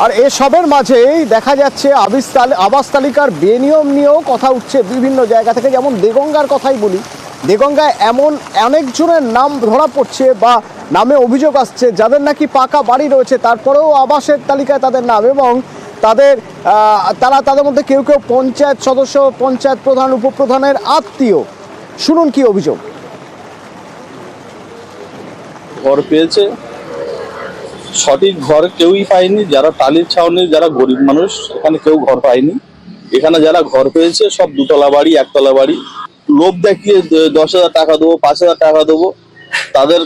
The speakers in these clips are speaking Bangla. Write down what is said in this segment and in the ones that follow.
আর এসবের মাঝেই দেখা যাচ্ছে আবাস তালিকার বেনিয়ম নিয়েও কথা উঠছে বিভিন্ন জায়গা থেকে। যেমন দেগঙ্গার কথাই বলি, দেগঙ্গায় এমন অনেকজনের নাম ধরা পড়ছে বা নামে অভিযোগ আসছে যাদের নাকি পাকা বাড়ি রয়েছে, তারপরেও আবাসের তালিকায় তাদের নাম, এবং তাদের মধ্যে কেউ কেউ পঞ্চায়েত সদস্য, পঞ্চায়েত প্রধান, উপপ্রধানের আত্মীয়। শুনুন কি অভিযোগ। ঘর পেয়েছে, সঠিক ঘর কেউই পায়নি। যারা টালির ছাউনির, যারা গরিব মানুষ, এখানে কেউ ঘর পায়নি। এখানে যারা ঘর পেয়েছে সব দুতলা বাড়ি, একতলা বাড়ি। লোভ দেখিয়ে 10,000 টাকা দেবো, 5,000 টাকা দেবো, তাদের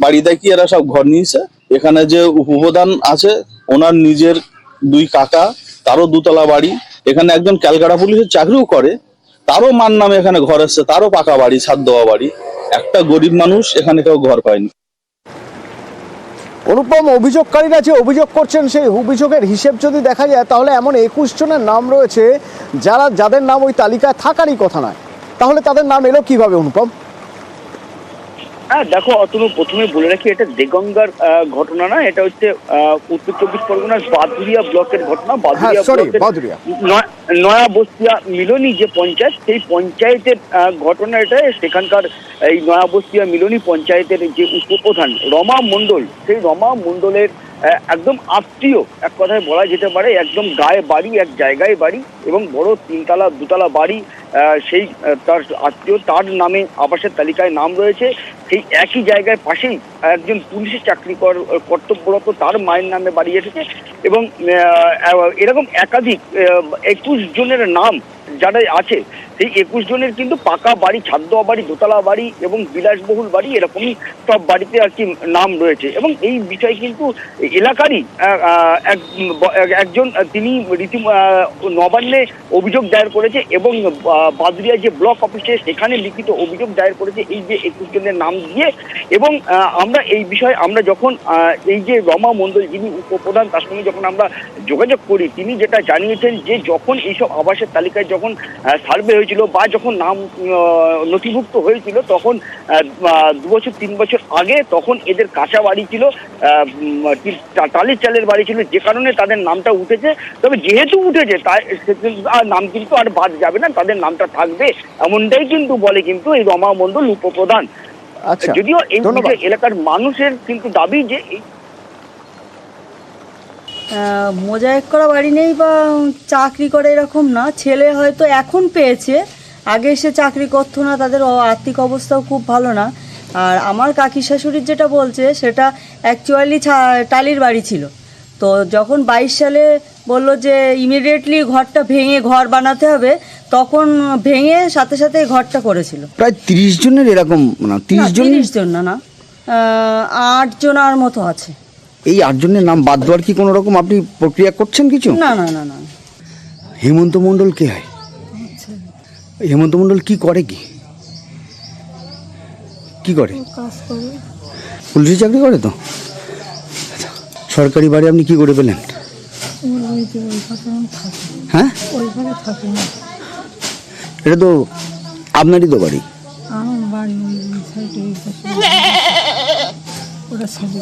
বাড়ি দেখিয়ে এরা সব ঘর নিয়েছে। এখানে যে উপপ্রধান আছে ওনার নিজের 2 কাকা, তারও দুতলা বাড়ি। এখানে একজন ক্যালকাটা পুলিশের চাকরিও করে, তারও মার নামে এখানে ঘর এসছে, তারও পাকা বাড়ি, ছাদ দেওয়া বাড়ি। একটা গরিব মানুষ এখানে কেউ ঘর পায়নি। অনুপম, অভিযোগকারীরা যে অভিযোগ করছেন সেই অভিযোগের হিসেব যদি দেখা যায় তাহলে এমন 21 জনের নাম রয়েছে যাদের নাম ওই তালিকায় থাকারই কথা নয়। তাহলে তাদের নাম এলো কিভাবে অনুপম? হ্যাঁ দেখো অতনু, প্রথমে বলে রাখি এটা দেগঙ্গার ঘটনা না, এটা হচ্ছে উত্তর চব্বিশ পরগনার বাদুরিয়া ব্লকের ঘটনা। নয়া বস্তিয়া মিলনী যে পঞ্চায়েত, সেই পঞ্চায়েতের ঘটনা এটা। সেখানকার এই নয়া বস্তিয়া মিলনী পঞ্চায়েতের যে উপপ্রধান রমা মণ্ডল, সেই রমা মণ্ডলের একদম আত্মীয়, এক কথায় বলা যেতে পারে একদম গায়ে বাড়ি, এক জায়গায় বাড়ি এবং বড় 3তলা 2তলা বাড়ি। সেই তার আত্মীয়, তার নামে আবাসের তালিকায় নাম রয়েছে। সেই একই জায়গায় পাশেই একজন পুলিশের চাকরি কর্তব্যরত, তার মায়ের নামে বাড়ি এসেছে। এবং এরকম একাধিক 21 জনের নাম যারা আছে, সেই 21 জনের কিন্তু পাকা বাড়ি, ছাদ দেওয়া বাড়ি, দোতলা বাড়ি এবং বিলাসবহুল বাড়ি, এরকমই সব বাড়িতে আর কি নাম রয়েছে। এবং এই বিষয়ে কিন্তু এলাকারই একজন তিনি নবান্নে অভিযোগ দায়ের করেছে এবং বাদুরিয়া যে ব্লক অফিসে সেখানে লিখিত অভিযোগ দায়ের করেছে এই যে 21 জনের নাম দিয়ে। এবং আমরা এই বিষয়ে আমরা যখন এই যে রমা মণ্ডল যিনি উপপ্রধান, তার সঙ্গে যখন আমরা যোগাযোগ করি, তিনি যেটা জানিয়েছেন যে যখন এইসব আবাসের তালিকায় যখন সার্ভে হয়েছিল বা যখন নাম নথিভুক্ত হয়েছিল তখন 2 বছর 3 বছর আগে, তখন এদের কাঁচা বাড়ি ছিল, টালির চালের বাড়ি ছিল, যে কারণে তাদের নামটা উঠেছে। তবে যেহেতু উঠেছে তাই নাম কিন্তু আর বাদ যাবে না, তাদের নামটা থাকবে, এমনটাই কিন্তু বলে কিন্তু এই রমা মণ্ডল উপপ্রধান। যদিও এই এলাকার মানুষের কিন্তু দাবি যে মোজাইক করা বাড়ি নেই বা চাকরি করে এরকম না, ছেলে হয়তো এখন পেয়েছে, আগে সে চাকরি করতো না, তাদের আর্থিক অবস্থাও খুব ভালো না। আর আমার কাকি শাশুড়ির যেটা বলছে সেটা অ্যাকচুয়ালি টালির বাড়ি ছিল। তো যখন 22 সালে বললো যে ইমিডিয়েটলি ঘরটা ভেঙে ঘর বানাতে হবে, তখন ভেঙে সাথে সাথে ঘরটা করেছিল। প্রায় 30 জনের এরকম না, 30 জন না 8 জনের মতো আছে। এই 8 জনের নাম বাদ দেওয়ার কি কোনো রকম আপনি প্রক্রিয়া করছেন কিছু? না না না না। হেমন্ত মণ্ডল কে হয়? হেমন্ত মণ্ডল কি করে? কি করে? পুলিশে চাকরি করে। তো সরকারি বাড়ি আপনি কি করে পেলেন? হ্যাঁ, এটা তো আপনারই তো বাড়ি। আমার বাড়ি ওই সাইডে, ওটা সাইডে।